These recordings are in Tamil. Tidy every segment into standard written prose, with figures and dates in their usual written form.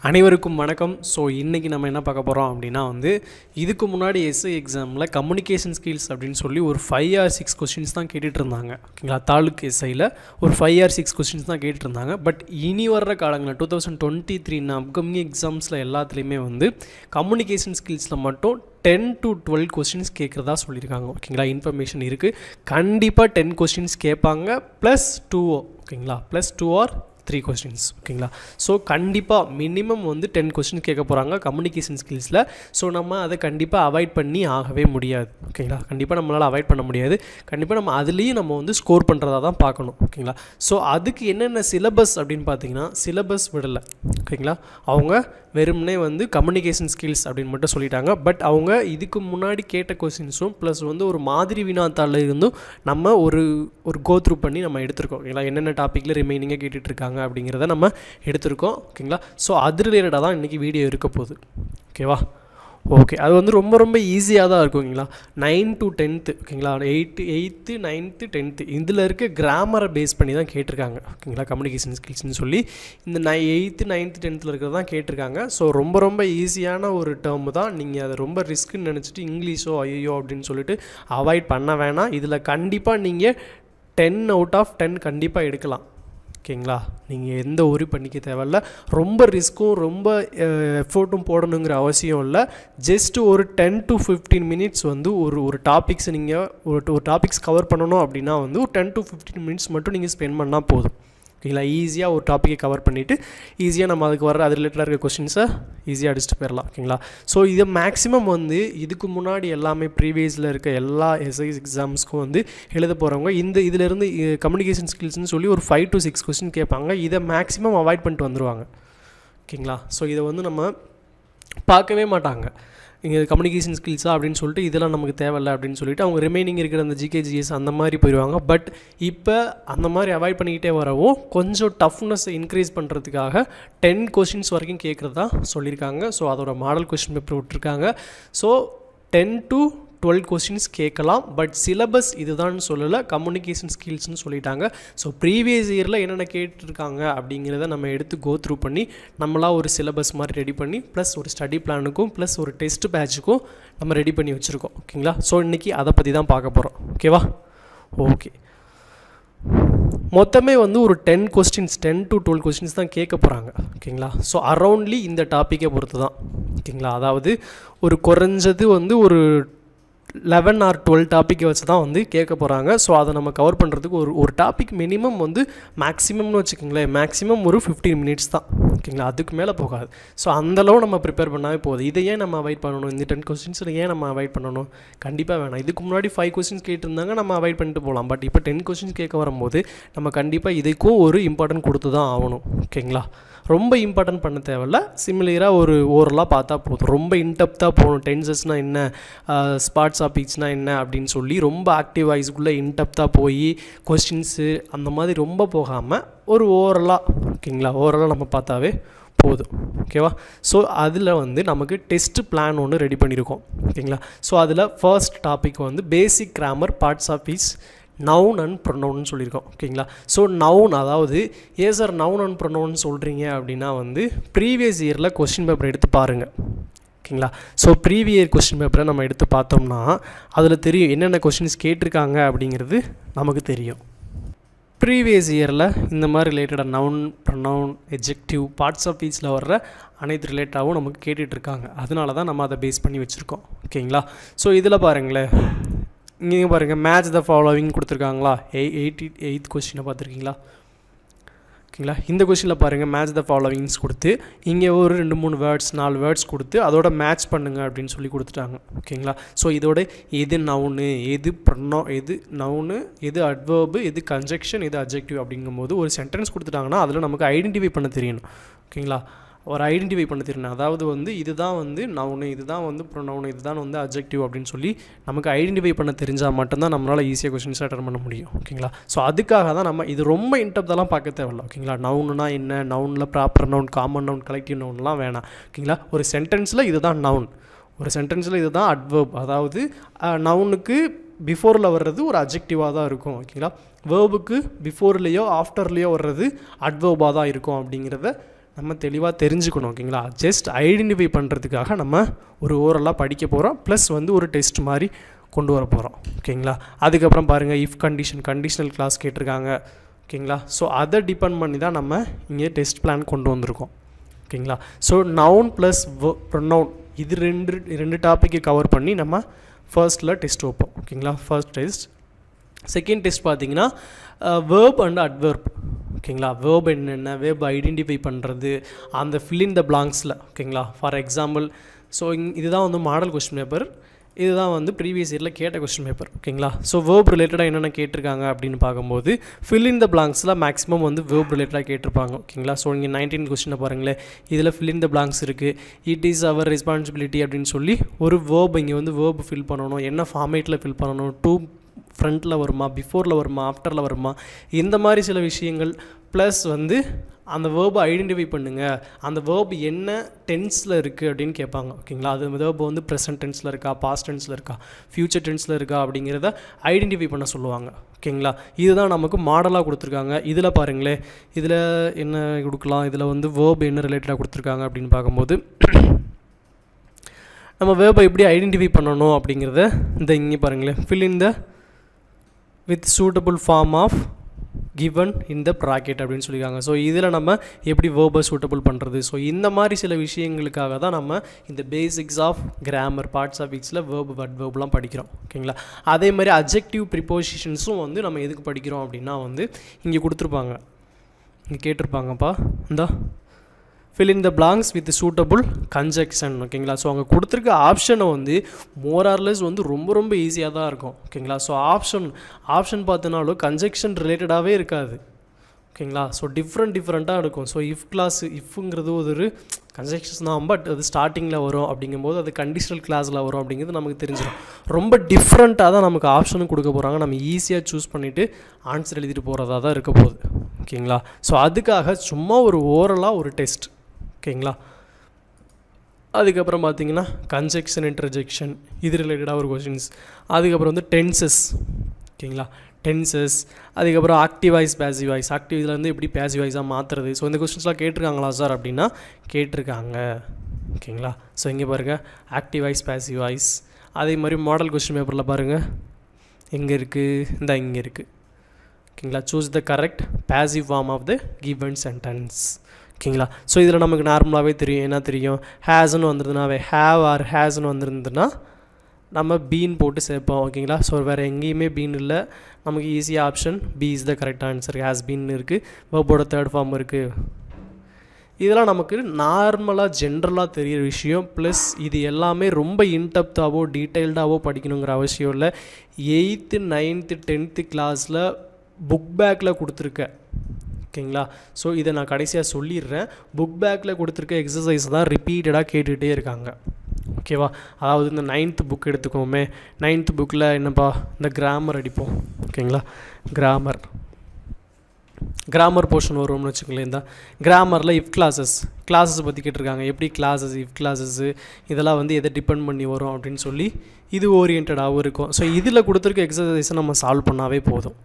அனைவருக்கும் வணக்கம். ஸோ இன்றைக்கி நம்ம என்ன பார்க்க போகிறோம் அப்படின்னா இதுக்கு முன்னாடி எஸ்ஐ எக்ஸாமில் கம்யூனிகேஷன் ஸ்கில்ஸ் அப்படின்னு சொல்லி ஒரு 5 or 6 கொஸ்டின்ஸ் தான் கேட்டுட்டு இருந்தாங்க. ஓகேங்களா, தாலுக் எஸ்ஐயில் ஒரு 5 or 6 கொஸ்டின்ஸ் தான் கேட்டுட்டு இருந்தாங்க. பட் இனி வர்ற காலங்களில் 2023 அப்கமிங் எக்ஸாம்ஸில் எல்லாத்துலேயுமே கம்யூனிகேஷன் ஸ்கில்ஸில் மட்டும் 10 to 12 கொஸ்டின்ஸ் கேட்குறதா சொல்லியிருக்காங்க. ஓகேங்களா, இன்ஃபர்மேஷன் இருக்குது. கண்டிப்பாக 10 கொஸ்டின்ஸ் கேட்பாங்க +2. ஓகேங்களா, +2 or 3 கொஸ்டின்ஸ். ஓகேங்களா, ஸோ கண்டிப்பாக மினிமம் 10 கொஸ்டின்ஸ் கேட்க போகிறாங்க கம்யூனிகேஷன் ஸ்கில்ஸில். ஸோ நம்ம அதை கண்டிப்பாக அவாய்ட் பண்ணி ஆகவே முடியாது. ஓகேங்களா, கண்டிப்பாக நம்மளால் அவாய்ட் பண்ண முடியாது. கண்டிப்பாக நம்ம அதுலேயும் நம்ம ஸ்கோர் பண்ணுறதா தான் பார்க்கணும். ஓகேங்களா, ஸோ அதுக்கு என்னென்ன சிலபஸ் அப்படின்னு பார்த்தீங்கன்னா சிலபஸ் விடலை. ஓகேங்களா, அவங்க வெறும்னே கம்யூனிகேஷன் ஸ்கில்ஸ் அப்படின்னு மட்டும் சொல்லிட்டாங்க. பட் அவங்க இதுக்கு முன்னாடி கேட்ட கொஸ்டின்ஸும் ப்ளஸ் ஒரு மாதிரி வினாத்தாளில் இருந்தும் நம்ம ஒரு கோத்ரூ பண்ணி நம்ம எடுத்திருக்கோம். ஓகேங்களா, என்னென்ன டாப்பிக்கில் ரிமைனிங்காக கேட்டுட்ருக்காங்க அப்படிங்கிறத நம்ம எடுத்திருக்கோம். ஓகேங்களா, ஸோ அது ரிலேட்டடாக தான் இன்றைக்கி வீடியோ இருக்க போகுது. ஓகேவா, ஓகே. அது ரொம்ப ரொம்ப ஈஸியாக தான் இருக்கும். ஓகேங்களா, 9 to 10th. ஓகேங்களா, 8th 9th 10th இதில் இருக்க கிராமரை பேஸ் பண்ணி தான் கேட்டிருக்காங்க. ஓகேங்களா, கம்யூனிகேஷன் ஸ்கில்ஸ்னு சொல்லி இந்த 8th 9th 10th இருக்கிறது தான் கேட்டிருக்காங்க. ஸோ ரொம்ப ரொம்ப ஈஸியான ஒரு டேர்ம் தான். நீங்கள் அதை ரொம்ப ரிஸ்க்குன்னு நினச்சிட்டு இங்கிலீஷோ ஐயோ அப்படின்னு சொல்லிட்டு அவாய்ட் பண்ண வேணாம். இதில் கண்டிப்பாக நீங்கள் 10 out of 10 கண்டிப்பாக எடுக்கலாம். ஓகேங்களா, நீங்கள் எந்த ஒரு பண்ணிக்க தேவையில்ல. ரொம்ப ரிஸ்க்கும் ரொம்ப எஃபோர்ட்டும் போடணுங்கிற அவசியம் இல்லை. ஜஸ்ட் ஒரு 10 to 15 மினிட்ஸ் ஒரு டாபிக்ஸ் நீங்கள் ஒரு டாபிக்ஸ் கவர் பண்ணணும் அப்படின்னா ஒரு 10 to 15 மினிட்ஸ் மட்டும் நீங்கள் ஸ்பெண்ட் பண்ணால் போதும். ஓகேங்களா, ஈஸியாக ஒரு டாப்பிக்கை கவர் பண்ணிவிட்டு ஈஸியாக நம்ம அதுக்கு வர அது ரிலேட்டடாக இருக்க கொஸ்டின்ஸை ஈஸியாக அடிச்சுட்டு போயிடலாம். ஓகேங்களா, ஸோ இது மேக்ஸிமம் இதுக்கு முன்னாடி எல்லாமே ப்ரீவியஸில் இருக்க எல்லா எஸ்ஐ எக்ஸாம்ஸ்க்கும் எழுத போகிறவங்க இதிலேருந்து கம்யூனிகேஷன் ஸ்கில்ஸ்னு சொல்லி ஒரு 5 to 6 கொஸ்டின் கேட்பாங்க. இதை மேக்ஸிமம் அவாய்ட் பண்ணிட்டு வந்துடுவாங்க. ஓகேங்களா, ஸோ இதை நம்ம பார்க்கவே மாட்டாங்க. இங்கே கம்யூனிகேஷன் ஸ்கில்ஸா அப்படின்னு சொல்லிட்டு இதெல்லாம் நமக்கு தேவையில்லை அப்படின்னு சொல்லிட்டு அவங்க ரிமைனிங் இருக்கிற அந்த ஜிகேஜிஎஸ் அந்த மாதிரி போயிடுவாங்க. பட் இப்போ அந்த மாதிரி அவாய்ட் பண்ணிக்கிட்டே வரவும் கொஞ்சம் டஃப்னஸ் இன்க்ரீஸ் பண்ணுறதுக்காக 10 கொஸ்டின்ஸ் வரைக்கும் கேட்குறதா சொல்லியிருக்காங்க. ஸோ அதோட மாடல் கொஸ்டின் பேப்பர் விட்டுருக்காங்க. ஸோ 10 to 12 கொஸ்டின்ஸ் கேட்கலாம். பட் சிலபஸ் இதுதான் சொல்லலை, கம்யூனிகேஷன் ஸ்கில்ஸ்னு சொல்லிட்டாங்க. ஸோ ப்ரீவியஸ் இயரில் என்னென்ன கேட்டிருக்காங்க அப்படிங்கிறத நம்ம எடுத்து கோ த்ரூ பண்ணி நம்மளாக ஒரு சிலபஸ் மாதிரி ரெடி பண்ணி ப்ளஸ் ஒரு ஸ்டடி பிளானுக்கும் ப்ளஸ் ஒரு டெஸ்ட் பேட்சுக்கும் நம்ம ரெடி பண்ணி வச்சுருக்கோம். ஓகேங்களா, ஸோ இன்றைக்கி அதை பற்றி தான் பார்க்க போகிறோம். ஓகேவா, ஓகே. மொத்தமே ஒரு 10 கொஸ்டின்ஸ் 10 to 12 கொஸ்டின்ஸ் தான் கேட்க போகிறாங்க. ஓகேங்களா, ஸோ அரௌண்ட்லி இந்த டாப்பிக்கை பொறுத்து தான். ஓகேங்களா, அதாவது ஒரு குறைஞ்சது ஒரு 11 or 12 டாப்பிக்கை வச்சு தான் கேட்க போகிறாங்க. ஸோ அதை நம்ம கவர் பண்ணுறதுக்கு ஒரு டாபிக் மினிமம் மேக்ஸிமம்னு வச்சுக்கோங்களேன், மேக்ஸிமம் ஒரு 15 மினிட்ஸ் தான். ஓகேங்களா, அதுக்கு மேலே போகாது. ஸோ அந்தளவு நம்ம ப்ரிப்பேர் பண்ணாவே போகுது. இதை ஏன் நம்ம அவாய்ட் பண்ணணும்? இந்த 10 கொஸ்டின்ஸில் ஏன் நம்ம அவாய்ட் பண்ணணும்? கண்டிப்பாக வேணாம். இதுக்கு முன்னாடி 5 கொஸ்டின்ஸ் கேட்டிருந்தாங்க, நம்ம அவாய்ட் பண்ணிட்டு போகலாம். பட் இப்போ 10 கொஸ்டின்ஸ் கேட்க வரும்போது நம்ம கண்டிப்பாக இதுக்கும் ஒரு இம்பார்ட்டன்ட் கொடுத்து தான் ஆகணும். ஓகேங்களா, ரொம்ப இம்பார்ட்டன்ட் பண்ண தேவையில்ல, சிமிலராக ஒரு ஓரலாக பார்த்தா போதும். ரொம்ப இன்டெப்த்தாக போகணும். டென்சஸ்னால் என்ன, ஸ்பாட்ஸ் ஆஃப் பீச்னால் என்ன அப்படின்னு சொல்லி ரொம்ப ஆக்டிவ் வாய்ஸ்க்குள்ளே இன்டெப்த்தாக போய் கொஸ்டின்ஸு அந்த மாதிரி ரொம்ப போகாமல் ஒரு ஓரலாக. ஓகேங்களா, ஓரலாக நம்ம பார்த்தாவே போதும். ஓகேவா, ஸோ அதில் நமக்கு டெஸ்ட் பிளான் ஒன்று ரெடி பண்ணியிருக்கோம். ஓகேங்களா, ஸோ அதில் first topic basic grammar parts of speech noun and pronoun சொல்லியிருக்கோம். ஓகேங்களா, ஸோ நவுன் அதாவது சார் நவுன் அண்ட் ப்ரொனவுன் சொல்கிறீங்க அப்படின்னா ப்ரீவியஸ் இயரில் கொஸ்டின் பேப்பர் எடுத்து பாருங்கள். ஓகேங்களா, ஸோ ப்ரீவியர் கொஸ்டின் பேப்பரை நம்ம எடுத்து பார்த்தோம்னா அதில் தெரியும் என்னென்ன கொஸ்டின்ஸ் கேட்டிருக்காங்க அப்படிங்கிறது நமக்கு தெரியும். ப்ரீவியஸ் இயரில் இந்த மாதிரி ரிலேட்டடாக நவுன் ப்ரொனவுன் எட்ஜெக்டிவ் பார்ட்ஸ் ஆஃப் ஸ்பீச்சில் வர்ற அனைத்து ரிலேட்டாகவும் நமக்கு கேட்டுட்ருக்காங்க. அதனால தான் நம்ம அதை பேஸ் பண்ணி வச்சுருக்கோம். ஓகேங்களா, ஸோ இதில் பாருங்களேன், இங்கே பாருங்கள், மேட்ச் த ஃபாலோவிங் கொடுத்துருக்காங்களா, 8th கொஸ்டினை பார்த்துருக்கீங்களா? ஓகேங்களா, இந்த கொஸ்டினில் பாருங்கள் மேட்ச் த ஃபாலோவிங்ஸ் கொடுத்து இங்கே ஒரு 2-3 வேர்ட்ஸ் 4 வேர்ட்ஸ் கொடுத்து அதோட மேட்ச் பண்ணுங்க அப்படின்னு சொல்லி கொடுத்துட்டாங்க. ஓகேங்களா, ஸோ இதோட எது நவுனு, எது எது நவுனு, எது அட்வர்பு, எது கன்ஜெக்ஷன், எது அட்ஜெக்டிவ் அப்படிங்கும்போது ஒரு சென்டென்ஸ் கொடுத்துட்டாங்கன்னா அதில் நமக்கு ஐடென்டிஃபை பண்ண தெரியணும். ஓகேங்களா, ஒரு ஐடென்டிஃபை பண்ண தெரியணும். அதாவது இதுதான் நவுனு, இதுதான் ப்ரொனவுனு, இதுதான் அட்ஜெக்டிவ் அப்படின்னு சொல்லி நமக்கு ஐடென்டிஃபை பண்ண தெரிஞ்சால் மட்டும்தான் நம்மளால் ஈஸியாக கொஸ்டின்ஸ் அட்டெண்ட் பண்ண முடியும். ஓகேங்களா, ஸோ அதுக்காக தான் நம்ம இது ரொம்ப இன்டெப்த்லாம் பார்க்க தேவையில்ல. ஓகேங்களா, நவுனுனா என்ன, நவுனில் proper noun, common noun, collective நவுன்லாம் வேணாம். ஓகேங்களா, ஒரு சென்டென்ஸில் இதுதான் நவுன், ஒரு சென்டென்ஸில் இதுதான் அட்வர்ப். அதாவது நவுனுக்கு பிஃபோரில் வர்றது ஒரு அட்ஜெக்டிவாக தான் இருக்கும். ஓகேங்களா, வேர்புக்கு பிஃபோர்லேயோ ஆஃப்டர்லேயோ வர்றது அட்வர்பாக தான் இருக்கும் அப்படிங்கிறத நம்ம தெளிவாக தெரிஞ்சுக்கணும். ஓகேங்களா, ஜஸ்ட் ஐடென்டிஃபை பண்ணுறதுக்காக நம்ம ஒரு ஓரலாக படிக்க போகிறோம், ப்ளஸ் வந்து ஒரு டெஸ்ட் மாதிரி கொண்டு வர போகிறோம். ஓகேங்களா, அதுக்கப்புறம் பாருங்கள் இஃப் கண்டிஷனல் கிளாஸ் கேட்டிருக்காங்க. ஓகேங்களா, ஸோ அதை டிபெண்ட் பண்ணி தான் நம்ம இங்கே டெஸ்ட் பிளான் கொண்டு வந்திருக்கோம். ஓகேங்களா, ஸோ நவுன் ப்ளஸ் ப்ரொனவுன் இது ரெண்டு டாப்பிக்கை கவர் பண்ணி நம்ம ஃபர்ஸ்ட்டில் டெஸ்ட் வைப்போம். ஓகேங்களா, ஃபர்ஸ்ட் டெஸ்ட். செகண்ட் டெஸ்ட் பார்த்தீங்கன்னா வேர்ப் அண்ட் அட்வெர்ப். ஓகேங்களா, வேர்ப் என்னென்ன, வேர்ப் ஐடென்டிஃபை பண்ணுறது, அந்த ஃபில் இன் த பிளாங்க்ஸில். ஓகேங்களா, ஃபார் எக்ஸாம்பிள் ஸோ இதுதான் வந்து மாடல் கொஸ்டின் பேப்பர், இதுதான் வந்து ப்ரீவியஸ் இயரில் கேட்ட கொஸ்டின் பேப்பர். ஓகேங்களா, ஸோ வேர்ப் ரிலேட்டடாக என்னென்ன கேட்டிருக்காங்க அப்படின்னு பார்க்கும்போது ஃபில் இன் த பிளாங்க்ஸில் மேக்ஸிமம் வந்து வேர்ப் ரிலேட்டடாக கேட்டிருப்பாங்க. ஓகேங்களா, ஸோ இங்கே 19 கொஸ்டினை பாருங்களேன், இதில் ஃபில் இன் த பிளாங்க்ஸ் இருக்குது. இட் இஸ் அவர் ரெஸ்பான்சிபிலிட்டி அப்படின்னு சொல்லி ஒரு வேர்ப் இங்கே வந்து வேர்ப் ஃபில் பண்ணணும், என்ன ஃபார்மேட்டில் ஃபில் பண்ணணும், டூ ஃப்ரண்ட்டில் வருமா, பிஃபோரில் வருமா, ஆஃப்டரில் வருமா, இந்த மாதிரி சில விஷயங்கள். ப்ளஸ் வந்து அந்த வேர்பை ஐடென்டிஃபை பண்ணுங்கள், அந்த வேர்ப் என்ன டென்ஸில் இருக்குது அப்படின்னு கேட்பாங்க. ஓகேங்களா, அது வேர்பு வந்து ப்ரெசன்ட் டென்ஸில் இருக்கா, பாஸ்ட் டென்ஸில் இருக்கா, ஃப்யூச்சர் டென்ஸில் இருக்கா அப்படிங்கிறத ஐடென்டிஃபை பண்ண சொல்லுவாங்க. ஓகேங்களா, இதுதான் நமக்கு மாடலாக கொடுத்துருக்காங்க. இதில் பாருங்களேன், இதில் என்ன கொடுக்கலாம், இதில் வந்து வேர்ப் என்ன ரிலேட்டடாக கொடுத்துருக்காங்க அப்படின்னு பார்க்கும்போது நம்ம வேர்பை எப்படி ஐடென்டிஃபை பண்ணணும் அப்படிங்கிறத இந்த இங்கே பாருங்களேன், fill in the with suitable form of given in the bracket அப்படின்னு சொல்லியிருக்காங்க. ஸோ இதில் நம்ம எப்படி வேர்பை சூட்டபுள் பண்ணுறது, ஸோ இந்த மாதிரி சில விஷயங்களுக்காக தான் நம்ம இந்த basics of grammar parts of ஸ்பீச்சில் வேர்பு வேர்பெலாம் படிக்கிறோம். ஓகேங்களா, அதே மாதிரி அட்ஜெக்டிவ் ப்ரிப்போசிஷன்ஸும் வந்து நம்ம எதுக்கு படிக்கிறோம் அப்படின்னா வந்து இங்கே கொடுத்துருப்பாங்க, இங்கே கேட்டிருப்பாங்கப்பா, இந்த fill in the blanks with suitable conjunction. ஓகேங்களா, ஸோ அங்கே கொடுத்துருக்க ஆப்ஷனை வந்து மோர் ஆர் லெஸ் வந்து ரொம்ப ரொம்ப ஈஸியாக தான் இருக்கும். ஓகேங்களா, ஸோ ஆப்ஷன் பார்த்தனாலும் கன்ஜெக்ஷன் ரிலேட்டடாகவே இருக்காது. ஓகேங்களா, ஸோ டிஃப்ரெண்ட்டாக இருக்கும். ஸோ இஃப்ங்கிறது ஒரு கன்ஜெக்ஷன் தான், பட் அது ஸ்டார்டிங்கில் வரும் அப்படிங்கும்போது அது கண்டிஷனல் கிளாஸில் வரும் அப்படிங்கிறது நமக்கு தெரிஞ்சிடும். ரொம்ப டிஃப்ரெண்ட்டாக தான் நமக்கு ஆப்ஷனும் கொடுக்க போகிறாங்க, நம்ம ஈஸியாக சூஸ் பண்ணிவிட்டு ஆன்சர் எழுதிட்டு போகிறதா தான் இருக்க போகுது. ஓகேங்களா, ஸோ அதுக்காக சும்மா ஒரு ஓரலாக ஒரு டெஸ்ட். ஓகேங்களா, அதுக்கப்புறம் பார்த்தீங்கன்னா கன்ஜெக்ஷன் இன்டர்ஜெக்ஷன் இது ரிலேட்டடாக ஒரு கொஷின்ஸ். அதுக்கப்புறம் வந்து டென்சஸ். ஓகேங்களா, டென்சஸ். அதுக்கப்புறம் active voice passive voice, active இதில் வந்து எப்படி பேசிவ் வாய்ஸாக மாற்றுறது. ஸோ இந்த கொஸ்டின்ஸ்லாம் கேட்டிருக்காங்களா சார் அப்படின்னா கேட்டிருக்காங்க. ஓகேங்களா, ஸோ இங்கே பாருங்கள் ஆக்டிவ் வாய்ஸ் பேசிவ் வாய்ஸ். அதே மாதிரி மாடல் கொஸ்டின் பேப்பரில் பாருங்கள் எங்கே இருக்குது, இந்த இங்கே இருக்குது. ஓகேங்களா, choose the correct passive form of the given sentence. ஓகேங்களா, ஸோ இதில் நமக்கு நார்மலாகவே தெரியும், என்ன தெரியும், ஹேஸ்ன்னு வந்துருதுனாவே ஹேவ் ஆர் ஹேஸ்ன்னு வந்துருந்துன்னா நம்ம பீன் போட்டு சேர்ப்போம். ஓகேங்களா, ஸோ வேறு எங்கேயுமே பீன் இல்லை, நமக்கு ஈஸியாக option B is the correct answer. Has been இருக்குது, வேர்போட தேர்ட் ஃபார்ம் இருக்குது. இதெல்லாம் நமக்கு நார்மலாக ஜென்ரலாக தெரிகிற விஷயம். ப்ளஸ் இது எல்லாமே ரொம்ப இன்டெப்த்தாவோ டீட்டெயில்டாகவோ படிக்கணுங்கிற அவசியம் இல்லை. 8th 9th 10th கிளாஸில் புக் பேக்கில் கொடுத்துருக்க. ஓகேங்களா, ஸோ இதை நான் கடைசியாக சொல்லிடுறேன். புக் பேக்கில் கொடுத்துருக்க எக்ஸசைஸ் தான் ரிப்பீட்டடாக கேட்டுகிட்டே இருக்காங்க. ஓகேவா, அதாவது இந்த 9th புக் எடுத்துக்கோமே, 9th புக்கில் என்னப்பா இந்த கிராமர் அடிப்போம். ஓகேங்களா, கிராமர் போர்ஷன் வரும்னு வச்சுக்கோங்களேன். இந்த கிராமரில் இஃப் கிளாஸஸ் பற்றி கேட்டிருக்காங்க. எப்படி கிளாஸஸ், இஃப் கிளாஸஸ்ஸு இதெல்லாம் வந்து எதை டிபெண்ட் பண்ணி வரும் அப்படின்னு சொல்லி இது ஓரியன்டாகவும் இருக்கும். ஸோ இதில் கொடுத்துருக்க எக்ஸசைஸை நம்ம சால்வ் பண்ணாவே போதும்.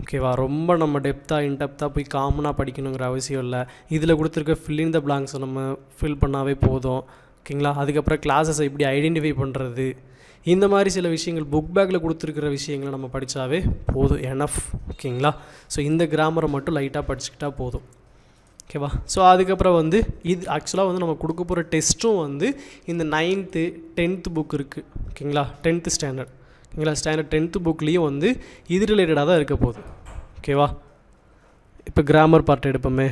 ஓகேவா, ரொம்ப நம்ம இன்டெப்த்தாக போய் காமனாக படிக்கணுங்கிற அவசியம் இல்லை. இதில் கொடுத்துருக்க ஃபில் இன் த பிளாங்க்ஸை நம்ம ஃபில் பண்ணாவே போதும். ஓகேங்களா, அதுக்கப்புறம் கிளாஸஸை எப்படி ஐடென்டிஃபை பண்ணுறது, இந்த மாதிரி சில விஷயங்கள் புக் பேக்கில் கொடுத்துருக்கிற விஷயங்களை நம்ம படித்தாவே போதும், எனஃப். ஓகேங்களா, ஸோ இந்த கிராமரை மட்டும் லைட்டாக படிச்சுக்கிட்டால் போதும். ஓகேவா, ஸோ அதுக்கப்புறம் வந்து இது ஆக்சுவலாக வந்து நம்ம கொடுக்க போகிற டெஸ்ட்டும் வந்து இந்த 9th 10th புக் இருக்குது. ஓகேங்களா, 10th ஸ்டாண்டர்ட். ஓகேங்களா, ஸ்டாண்டர்ட் 10th புக்லேயும் வந்து இது ரிலேட்டடாக தான் இருக்க போகுது. ஓகேவா, இப்போ கிராமர் பார்ட் எடுப்போமே.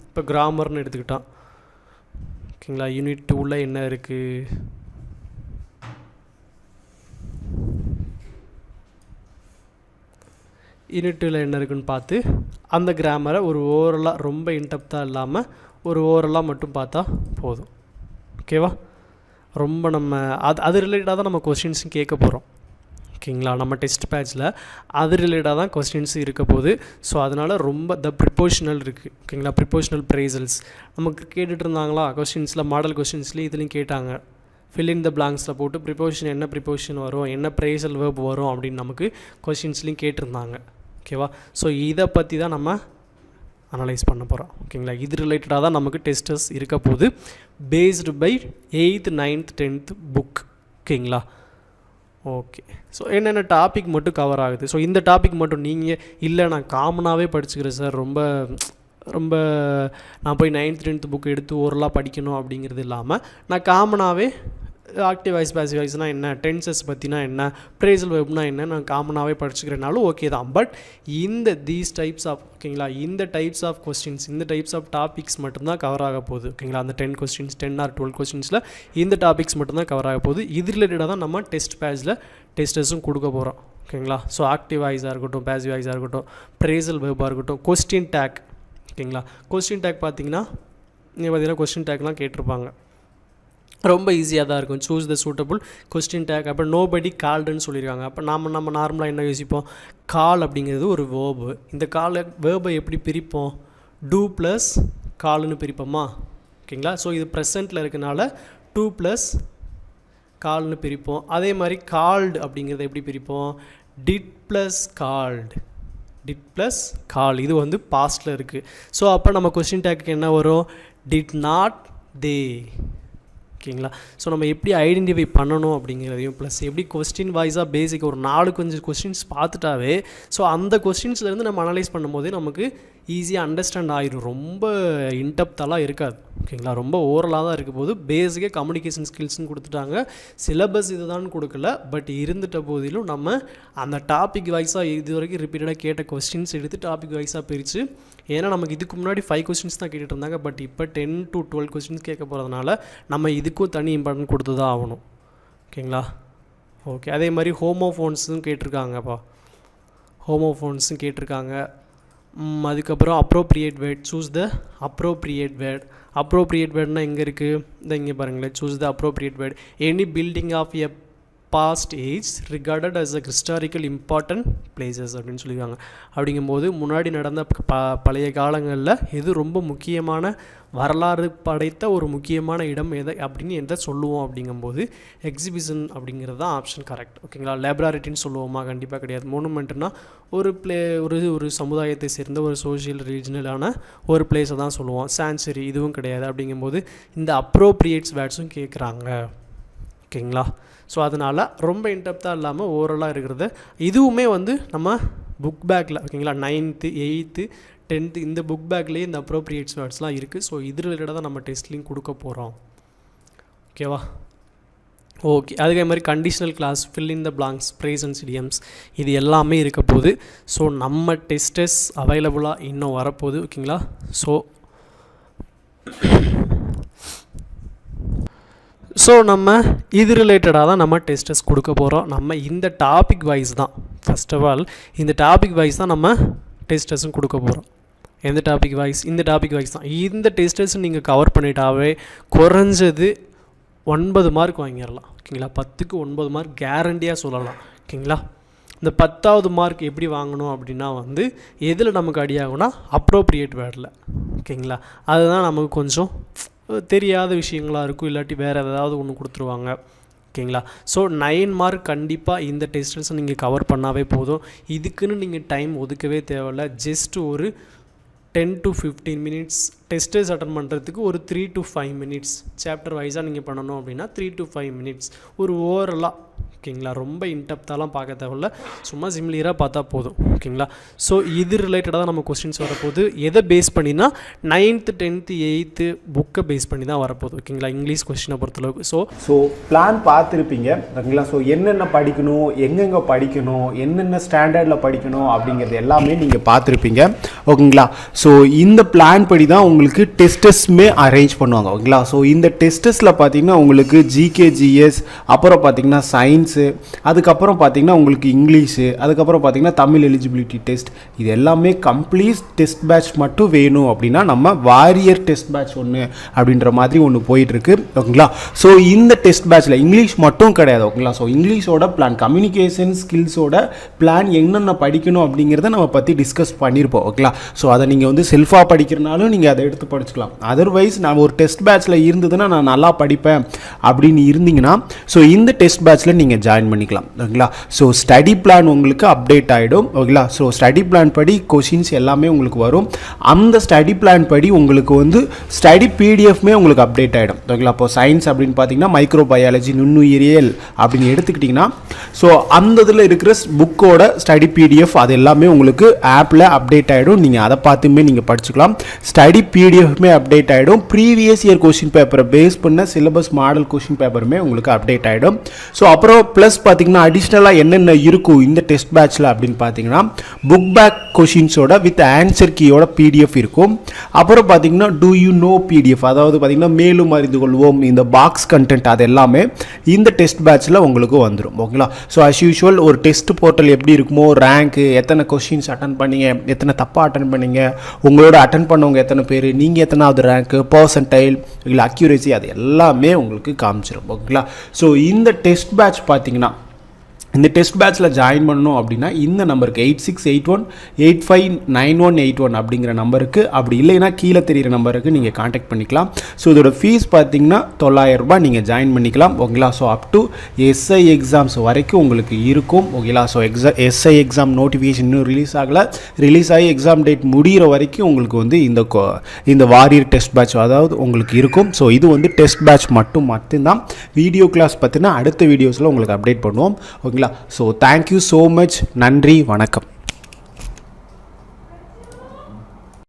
இப்போ கிராமர்னு எடுத்துக்கிட்டான். ஓகேங்களா, யூனிட் 2ல் என்ன இருக்குது, யூனிட் 2ல் என்ன இருக்குதுன்னு பார்த்து அந்த கிராமரை ஒரு ஓரலாக ரொம்ப இன்டெப்த்தாக இல்லாமல் ஒரு ஓரலாக மட்டும் பார்த்தா போதும். ஓகேவா, ரொம்ப நம்ம அது ரிலேட்டடாக தான் நம்ம கொஸ்டின்ஸும் கேட்க போகிறோம். ஓகேங்களா, நம்ம டெஸ்ட் பேட்சில் அது ரிலேட்டடாக தான் கொஸ்டின்ஸ் இருக்க போகுது. ஸோ அதனால் ரொம்ப ப்ரிப்போஷனல் இருக்குது. ஓகேங்களா, ப்ரிப்போஷனல் ப்ரைசல்ஸ் நமக்கு கேட்டுட்டு இருந்தாங்களா கொஸ்டின்ஸில், மாடல் கொஸ்டின்ஸ்லேயும் இதுலேயும் கேட்டாங்க. fill in the blanksல போட்டு ப்ரிப்போசிஷன் என்ன ப்ரிப்போசிஷன் வரும், என்ன ப்ரேசல் வேர்ப் வரும் அப்படின்னு நமக்கு கொஸ்டின்ஸ்லையும் கேட்டிருந்தாங்க. ஓகேவா? ஸோ இதை பற்றி தான் நம்ம அனலைஸ் பண்ண போகிறோம். ஓகேங்களா? இது ரிலேட்டடாக தான் நமக்கு டெஸ்டஸ் இருக்க போகுது, based by 8th 9th 10th book. ஓகேங்களா? ஓகே. ஸோ என்னென்ன டாபிக் மட்டும் கவர் ஆகுது. ஸோ இந்த டாபிக் மட்டும் நீங்கள் இல்லை நான் காமனாகவே படிச்சுக்கிறேன் சார், ரொம்ப நான் போய் 9th 10th புக் எடுத்து ஓரலாக படிக்கணும் அப்படிங்கிறது இல்லாமல் நான் காமனாகவே ஆக்டிவ் வாய்ஸ் பேசிவ் வாய்ஸ்னால் என்ன, டென்சஸ் பற்றினா என்ன, ப்ரேசல் வெப்னா என்ன நான் காமனாகவே படிச்சுக்கிறனாலும் ஓகே தான். பட் தீஸ் டைப்ஸ் ஆஃப் ஓகேங்களா, இந்த டைப்ஸ் ஆஃப் கொஸ்டின்ஸ், இந்த டைப்ஸ் ஆஃப் டாபிக்ஸ் மட்டும்தான் கவர் ஆக போகுது. ஓகேங்களா? அந்த 10 கொஸ்டின்ஸ் 10 or 12 கொஸ்டின்ஸில் இந்த டாபிக்ஸ் மட்டும்தான் கவர் ஆக போகுது. இது ரிலேட்டடாக தான் நம்ம டெஸ்ட் பேஜில் டெஸ்டஸும் கொடுக்க போகிறோம். ஓகேங்களா? ஸோ ஆக்டிவ் வாய்ஸாக இருக்கட்டும், பேசிவ் வாய்ஸாக இருக்கட்டும், ப்ரேசல் வெப்பாக இருக்கட்டும், கொஸ்டின் டேக். ஓகேங்களா? கொஸ்டின் டேக் பார்த்தீங்கன்னா கொஸ்டின் டேக்லாம் கேட்டிருப்பாங்க, ரொம்ப ஈஸியாக தான் இருக்கும். Choose the suitable question take. அப்போ நோபடி கால்டுன்னு சொல்லியிருக்காங்க. அப்போ நம்ம நார்மலாக என்ன யோசிப்போம், கால் அப்படிங்கிறது ஒரு வேர்பு. இந்த வேர்பை எப்படி பிரிப்போம், டூ ப்ளஸ் கால்னு பிரிப்போமா? ஓகேங்களா? ஸோ இது ப்ரெசண்ட்டில் இருக்கனால டூ ப்ளஸ் கால்னு பிரிப்போம். அதே மாதிரி கால்டு அப்படிங்கிறத எப்படி பிரிப்போம், did plus called, did plus call. இது வந்து பாஸ்டில் இருக்குது. ஸோ அப்போ நம்ம கொஸ்டின் டேக்கு என்ன வரும், டிட் நாட் தே. ஓகேங்களா? ஸோ நம்ம எப்படி ஐடென்டிஃபை பண்ணணும் அப்படிங்கிறதையும், ப்ளஸ் எப்படி கொஸ்டின் வாய்ஸாக பேசிக் ஒரு 4-5 கொஸ்டின்ஸ் பார்த்துட்டாவே ஸோ அந்த கொஸ்டின்ஸ்லேருந்து நம்ம அனலைஸ் பண்ணும்போதே நமக்கு ஈஸியாக அண்டர்ஸ்டாண்ட் ஆகிடும். ரொம்ப இன்டெப்த்தாலாம் இருக்காது. ஓகேங்களா? ரொம்ப ஓரலாக தான் இருக்க போது. பேசிக்காக கம்யூனிகேஷன் ஸ்கில்ஸ்னு கொடுத்துட்டாங்க, சிலபஸ் இதுதான் கொடுக்கல. பட் இருந்துட்ட போதிலும் நம்ம அந்த டாபிக் வைஸாக இது வரைக்கும் ரிப்பீட்டடாக கேட்ட கொஸ்டின்ஸ் எடுத்து டாபிக் வைஸாக பிரித்து, ஏன்னா நமக்கு இதுக்கு முன்னாடி 5 கொஸ்டின்ஸ் தான் கேட்டுட்டு இருந்தாங்க. பட் இப்போ 10 to 12 கொஸ்டின்ஸ் கேட்க போகிறதுனால நம்ம இதுக்கும் தனி இம்பார்ட்டன்ட் கொடுத்து தான் ஆகணும். ஓகேங்களா? ஓகே. அதே மாதிரி ஹோமோஃபோன்ஸும் கேட்டிருக்காங்கப்பா, ஹோமோஃபோன்ஸும் கேட்டிருக்காங்க. அதுக்கப்புறம் appropriate word, choose the appropriate word. Appropriate வேர்ட்னால் எங்கே இருக்குது, இந்த இங்கே பாருங்களேன், choose the appropriate word. Any building of a past age recorded as a historical important places அப்படின்னு சொல்லியிருக்காங்க. அப்படிங்கும்போது முன்னாடி நடந்த பழைய காலங்களில் எது ரொம்ப முக்கியமான வரலாறு படைத்த ஒரு முக்கியமான இடம் எதை அப்படின்னு எதை சொல்லுவோம் அப்படிங்கும்போது எக்ஸிபிஷன் அப்படிங்கிறது தான் ஆப்ஷன் கரெக்ட். ஓகேங்களா? லேபராரிட்டின்னு சொல்லுவோமா? கண்டிப்பாக கிடையாது. மோனுமெண்ட்னா ஒரு சமுதாயத்தை சேர்ந்த ஒரு சோஷியல் ரீஜனலான ஒரு பிளேஸை தான் சொல்லுவோம். சான்ச்சுரி இதுவும் கிடையாது. அப்படிங்கும்போது இந்த அப்ரோப்ரியேட்ஸ் வேர்ட்ஸும் கேட்குறாங்க. ஓகேங்களா? ஸோ அதனால் ரொம்ப இன்டெப்த்தாக இல்லாமல் ஓவரலாக இருக்கிறது இதுவுமே வந்து நம்ம புக் பேக்கில் ஓகேங்களா 9th 8th 10th இந்த புக் பேக்லேயே இந்த அப்ரோப்ரியேட்ஸ் வேர்ட்ஸ்லாம் இருக்குது. ஸோ இது ரிலேட்டடாக தான் நம்ம டெஸ்ட்லையும் கொடுக்க போகிறோம். ஓகேவா? ஓகே. அதே மாதிரி conditional clause, fill in the blanks, phrase and idioms இது எல்லாமே இருக்க போகுது. ஸோ நம்ம டெஸ்டஸ் அவைலபிளாக இன்னும் வரப்போகுது. ஓகேங்களா? ஸோ நம்ம இது ரிலேட்டடாக தான் நம்ம டெஸ்டஸ் கொடுக்க போகிறோம். நம்ம இந்த டாபிக் வைஸ் தான் ஃபர்ஸ்ட் ஆஃப் ஆல் இந்த டாபிக் வைஸ் தான் நம்ம டெஸ்டஸும் கொடுக்க போகிறோம். எந்த டாபிக் வைஸ், இந்த டாபிக் வைஸ் தான். இந்த டெஸ்டஸும் நீங்கள் கவர் பண்ணிட்டாவே குறைஞ்சது 9 மார்க் வாங்கிடலாம். ஓகேங்களா? 10க்கு 9 மார்க் கேரண்டியாக சொல்லலாம். ஓகேங்களா? இந்த 10வது மார்க் எப்படி வாங்கணும் அப்படின்னா வந்து எதில் நமக்கு அடியாகும்னா அப்ரோப்ரியேட் வேர்டில். ஓகேங்களா? அதுதான் நமக்கு கொஞ்சம் தெரியாத விஷயங்களாக இருக்கும், இல்லாட்டி வேறு ஏதாவது ஒன்று கொடுத்துருவாங்க. ஓகேங்களா? ஸோ 9 மார்க் கண்டிப்பாக இந்த டெஸ்ட்ஸை நீங்கள் கவர் பண்ணாவே போதும். இதுக்குன்னு நீங்கள் டைம் ஒதுக்கவே தேவையில்லை. ஜஸ்ட் ஒரு 10 to 15 minutes டெஸ்ட்டஸ் அட்டன் பண்ணுறதுக்கு ஒரு 3 to 5 minutes சாப்டர் வைஸாக நீங்கள் பண்ணணும் அப்படின்னா 3 to 5 minutes ஒரு ஓவரலாக. ஓகேங்களா? ரொம்ப இன்டெப்த்தாலாம் பார்க்க தேவையில்ல, சும்மா சிம்லியராக பார்த்தா போதும். ஓகேங்களா? ஸோ இது ரிலேட்டடாக தான் நம்ம கொஸ்டின்ஸ் வரப்போகுது. எதை பேஸ் பண்ணினா 9th 10th 8th புக்கை பேஸ் பண்ணி தான் வரப்போகுது. ஓகேங்களா? இங்கிலீஷ் கொஸ்டினை பொறுத்தளவுக்கு. ஸோ பிளான் பார்த்துருப்பீங்க. ஓகேங்களா? ஸோ என்னென்ன படிக்கணும், எங்கெங்கே படிக்கணும், என்னென்ன ஸ்டாண்டர்டில் படிக்கணும் அப்படிங்கிறது எல்லாமே நீங்கள் பார்த்துருப்பீங்க. ஓகேங்களா? ஸோ இந்த பிளான் படி தான் உங்களுக்கு டெஸ்டஸ்மே அரேஞ்ச் பண்ணுவாங்க. ஓகேங்களா? ஸோ இந்த டெஸ்டஸில் பார்த்தீங்கன்னா உங்களுக்கு ஜிகே ஜிஎஸ், அப்புறம் பார்த்தீங்கன்னா சயின்ஸு, அதுக்கப்புறம் பார்த்தீங்கன்னா உங்களுக்கு இங்கிலீஷு, அதுக்கப்புறம் பார்த்தீங்கன்னா தமிழ் எலிஜிபிலிட்டி டெஸ்ட், இது எல்லாமே கம்ப்ளீட் டெஸ்ட் பேட்ச் மட்டும் வேணும் அப்படின்னா நம்ம வாரியர் டெஸ்ட் பேட்ச் ஒன்று அப்படின்ற மாதிரி ஒன்று போயிட்டுருக்கு. ஓகேங்களா. ஸோ இந்த டெஸ்ட் பேட்சில் இங்கிலீஷ் மட்டும் கிடையாது. ஓகேங்களா. ஸோ இங்கிலீஷோட பிளான், கம்யூனிகேஷன் ஸ்கில்ஸோட பிளான் என்னென்ன படிக்கணும் அப்படிங்கிறத நம்ம பற்றி டிஸ்கஸ் பண்ணியிருப்போம். ஓகேங்களா. ஸோ அதை நீங்கள் வந்து செல்ஃபாக படிக்கிறனாலும் நீங்கள் அதை எடுத்து படிச்சுக்கலாம். அதர்வைஸ் நான் ஒரு டெஸ்ட் பேட்சில் இருந்ததுன்னா நான் நல்லா படிப்பேன் அப்படின்னு இருந்தீங்கன்னா ஸோ இந்த டெஸ்ட் பேட்சில் நீங்கள் ஜாயின் பண்ணிக்கலாம். ஓகேங்களா. ஸோ ஸ்டடி பிளான் உங்களுக்கு அப்டேட் ஆகிடும். ஓகேங்களா. ஸோ ஸ்டடி பிளான் படி கொஷின்ஸ் எல்லாமே உங்களுக்கு வரும். அந்த ஸ்டடி பிளான் படி உங்களுக்கு வந்து ஸ்டடி பிடிஎஃப்மே உங்களுக்கு அப்டேட் ஆகிடும். ஓகேங்களா. இப்போ சயின்ஸ் அப்படின்னு பார்த்தீங்கன்னா மைக்ரோ பயாலஜி, நுண்ணுயிரியல் அப்படின்னு எடுத்துக்கிட்டிங்கன்னா ஸோ அந்த இதில் இருக்கிற புக்கோட ஸ்டடி பிடிஎஃப் அது எல்லாமே உங்களுக்கு ஆப்பில் அப்டேட் ஆகிடும். நீங்கள் அதை பார்த்துமே நீங்கள் படிச்சுக்கலாம். ஸ்டடி பிடிஎஃப்மே அப்டேட் ஆகிடும். ப்ரீவியஸ் இயர் கொஷின் பேப்பரை பேஸ் பண்ண சிலபஸ் மாடல் கொஷின் பேப்பருமே உங்களுக்கு அப்டேட் ஆகிடும். ஸோ அப்புறம் ப்ளஸ் பார்த்தீங்கன்னா அடிஷ்னலாக என்னென்ன இருக்கும் இந்த டெஸ்ட் பேட்சில் அப்படின்னு பார்த்தீங்கன்னா புக் பேக் கொஷின்ஸோட வித் ஆன்சர் கீயோட பிடிஎஃப் இருக்கும். அப்புறம் பார்த்தீங்கன்னா டூ யூ நோ பிடிஎஃப், அதாவது பார்த்தீங்கன்னா மேலும் அறிந்து கொள்வோம், இந்த பாக்ஸ் கண்டென்ட் அது எல்லாமே இந்த டெஸ்ட் பேட்சில் உங்களுக்கு வந்துடும். ஓகேங்களா. ஸோ அஸ் யூஷுவல் ஒரு டெஸ்ட் போர்ட்டல் எப்படி இருக்குமோ, ரேங்க்கு, எத்தனை கொஷின்ஸ் அட்டன் பண்ணீங்க, எத்தனை தப்பாக அட்டன் பண்ணீங்க, உங்களோட அட்டன் பண்ணவங்க எத்தனை பேர், நீங்கள் எத்தனாவது ரேங்க்கு, பர்சன்டைல் இல்லை அக்யூரேசி, அது எல்லாமே உங்களுக்கு காமிச்சிடும். ஓகேங்களா. ஸோ இந்த டெஸ்ட் பேட்ச் பார்த்தீங்கன்னா இந்த டெஸ்ட் பேட்சில் ஜாயின் பண்ணணும் அப்படின்னா இந்த நம்பருக்கு 8681859181 அப்படிங்கிற நம்பருக்கு, அப்படி இல்லைன்னா கீழே தெரிகிற நம்பருக்கு நீங்கள் காண்டாக்ட் பண்ணிக்கலாம். ஸோ இதோட ஃபீஸ் பார்த்தீங்கன்னா 900 ரூபாய் நீங்கள் ஜாயின் பண்ணிக்கலாம். ஓகேங்களா. So up to SI exams வரைக்கும் உங்களுக்கு இருக்கும். ஓகேங்களா. ஸோ எஸ்ஐ எக்ஸாம் நோட்டிஃபிகேஷன் இன்னும் ரிலீஸ் ஆகலை. ரிலீஸ் ஆகி எக்ஸாம் டேட் முடிகிற வரைக்கும் உங்களுக்கு வந்து இந்த வாரியர் டெஸ்ட் பேட்ச் அதாவது உங்களுக்கு இருக்கும். ஸோ இது வந்து டெஸ்ட் பேட்ச் மட்டும்தான். வீடியோ கிளாஸ் பற்றினா அடுத்த வீடியோஸில் உங்களுக்கு அப்டேட் பண்ணுவோம். ஓகேங்களா. So thank you so much. நன்றி, வணக்கம்.